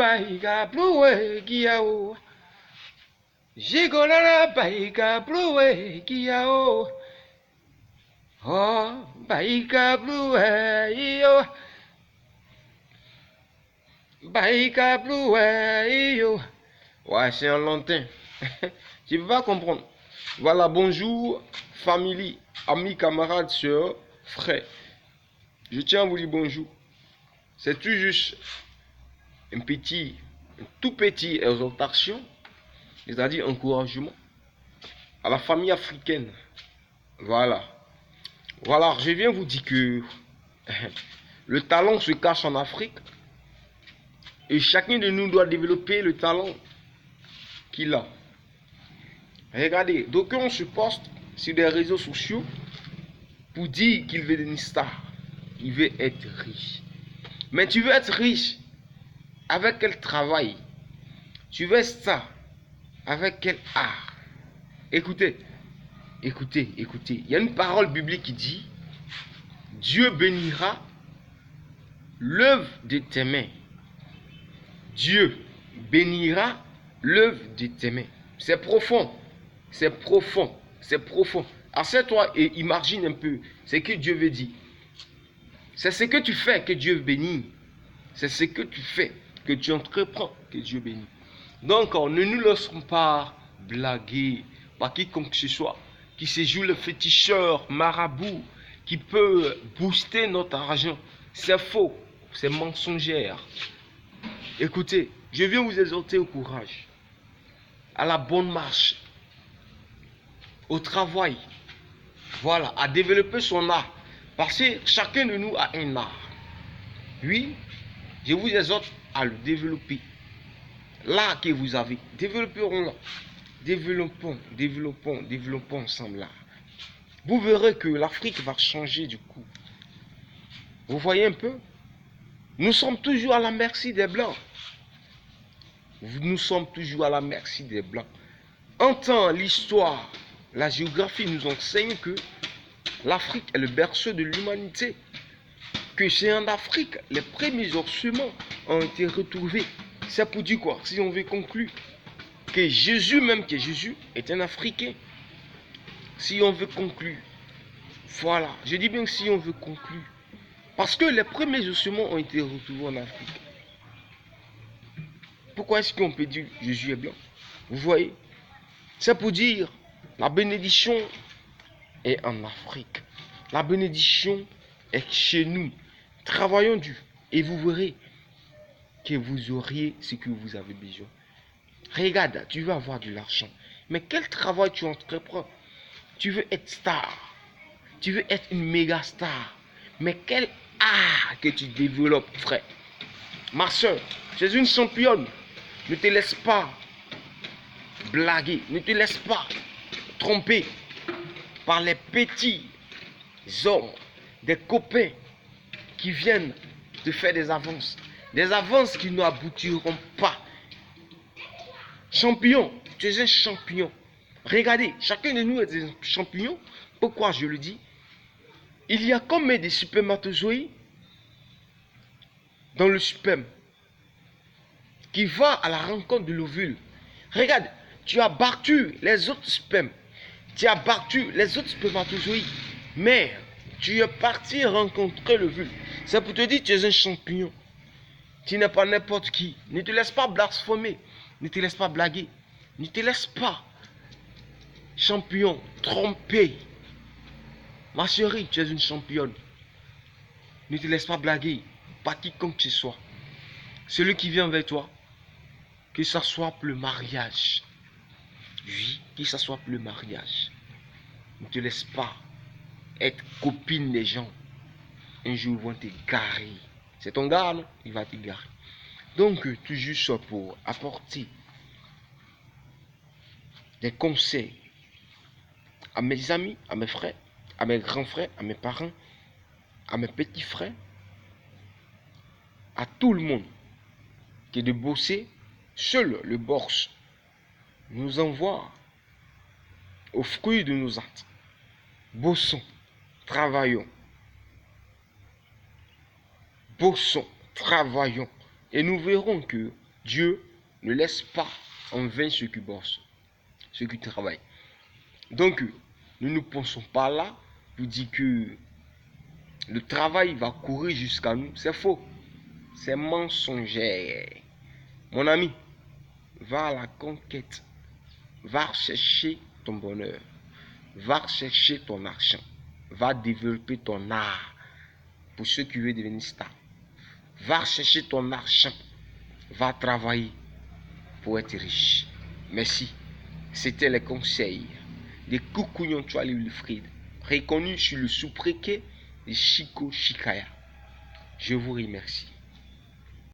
Baïga Bloué Guiao. Jigolala Baïga Bloué Guiao. Oh, Baïga Bloué yo. Baïga Bloué yo. Ouais, c'est un longtemps. Tu vas comprendre. Voilà, bonjour, famille, amis, camarades, sœurs, frères. Je tiens à vous dire bonjour. C'est tout juste un tout petit exhortation, c'est-à-dire encouragement à la famille africaine. Voilà. Voilà, je viens vous dire que le talent se cache en Afrique et chacun de nous doit développer le talent qu'il a. Regardez, d'aucuns se postent sur des réseaux sociaux pour dire qu'il veut devenir star. Il veut être riche. Mais tu veux être riche avec quel travail? Tu veux être star avec quel art? Écoutez, écoutez. Il y a une parole biblique qui dit Dieu bénira l'œuvre de tes mains. Dieu bénira l'œuvre de tes mains. C'est profond. C'est profond. C'est profond. Assieds-toi et imagine un peu ce que Dieu veut dire. C'est ce que tu fais que Dieu bénit. C'est ce que tu fais, que tu entreprends, que Dieu bénit. Donc, ne nous laissons pas blaguer par quiconque que ce soit, qui se joue le féticheur, marabout, qui peut booster notre argent. C'est faux, c'est mensongère. Écoutez, je viens vous exhorter au courage, à la bonne marche, au travail, voilà, à développer son art. Parce que chacun de nous a un art. Oui, je vous exhorte à le développer. L'art que vous avez, développons-le. Développons ensemble l'art. Vous verrez que l'Afrique va changer du coup. Vous voyez un peu? Nous sommes toujours à la merci des Blancs. Nous sommes toujours à la merci des Blancs. En temps, l'histoire, la géographie nous enseigne que l'Afrique est le berceau de l'humanité. Que c'est en Afrique, les premiers ossements ont été retrouvés. C'est pour dire quoi? Si on veut conclure, que Jésus, même que Jésus, est un Africain. Si on veut conclure, voilà, je dis bien si on veut conclure. Parce que les premiers ossements ont été retrouvés en Afrique. Pourquoi est-ce qu'on peut dire Jésus est blanc? Vous voyez? C'est pour dire, la bénédiction est en Afrique. La bénédiction est chez nous. Travaillons dur et vous verrez que vous auriez ce que vous avez besoin. Regarde, tu veux avoir de l'argent. Mais quel travail tu entreprends? Tu veux être star. Tu veux être une méga star. Mais quel art que tu développes, frère? Ma soeur, tu es une championne. Ne te laisse pas blaguer. Ne te laisse pas tromper par les petits hommes, des copains qui viennent te faire des avances. Des avances qui n'aboutiront pas. Champion, tu es un champion. Regardez, chacun de nous est un champion. Pourquoi je le dis? Il y a combien de spermatozoïdes dans le sperme qui va à la rencontre de l'ovule? Regarde, tu as battu les autres spermes. Tu as battu les autres spermatozoïdes. Mais tu es parti rencontrer l'ovule. C'est pour te dire que tu es un champion. Tu n'es pas n'importe qui. Ne te laisse pas blasphémer. Ne te laisse pas blaguer. Ne te laisse pas, champion, tromper. Ma chérie, tu es une championne. Ne te laisse pas blaguer. Pas quiconque que ce soit. Celui qui vient vers toi, que ça soit pour le mariage. Oui, que ça soit pour le mariage. Ne te laisse pas être copine des gens. Un jour, ils vont te garer. C'est ton gars, non? Il va te garer. Donc, toujours ça pour apporter des conseils à mes amis, à mes frères, à mes grands frères, à mes parents, à mes petits frères, à tout le monde, qui est de bosser. Seul le boss nous envoie aux fruits de nos actes. Bossons, travaillons. Bossons, travaillons. Et nous verrons que Dieu ne laisse pas en vain ceux qui bossent, ceux qui travaillent. Donc, nous ne pensons pas là pour dire que le travail va courir jusqu'à nous. C'est faux. C'est mensonger. Mon ami, va à la conquête. Va chercher ton bonheur. Va chercher ton argent. Va développer ton art. Pour ceux qui veulent devenir star. Va chercher ton argent. Va travailler pour être riche. Merci. C'était les conseils de Kukunyon Chouali Wilfried, reconnu sur le sobriquet de Chico Chikaya. Je vous remercie.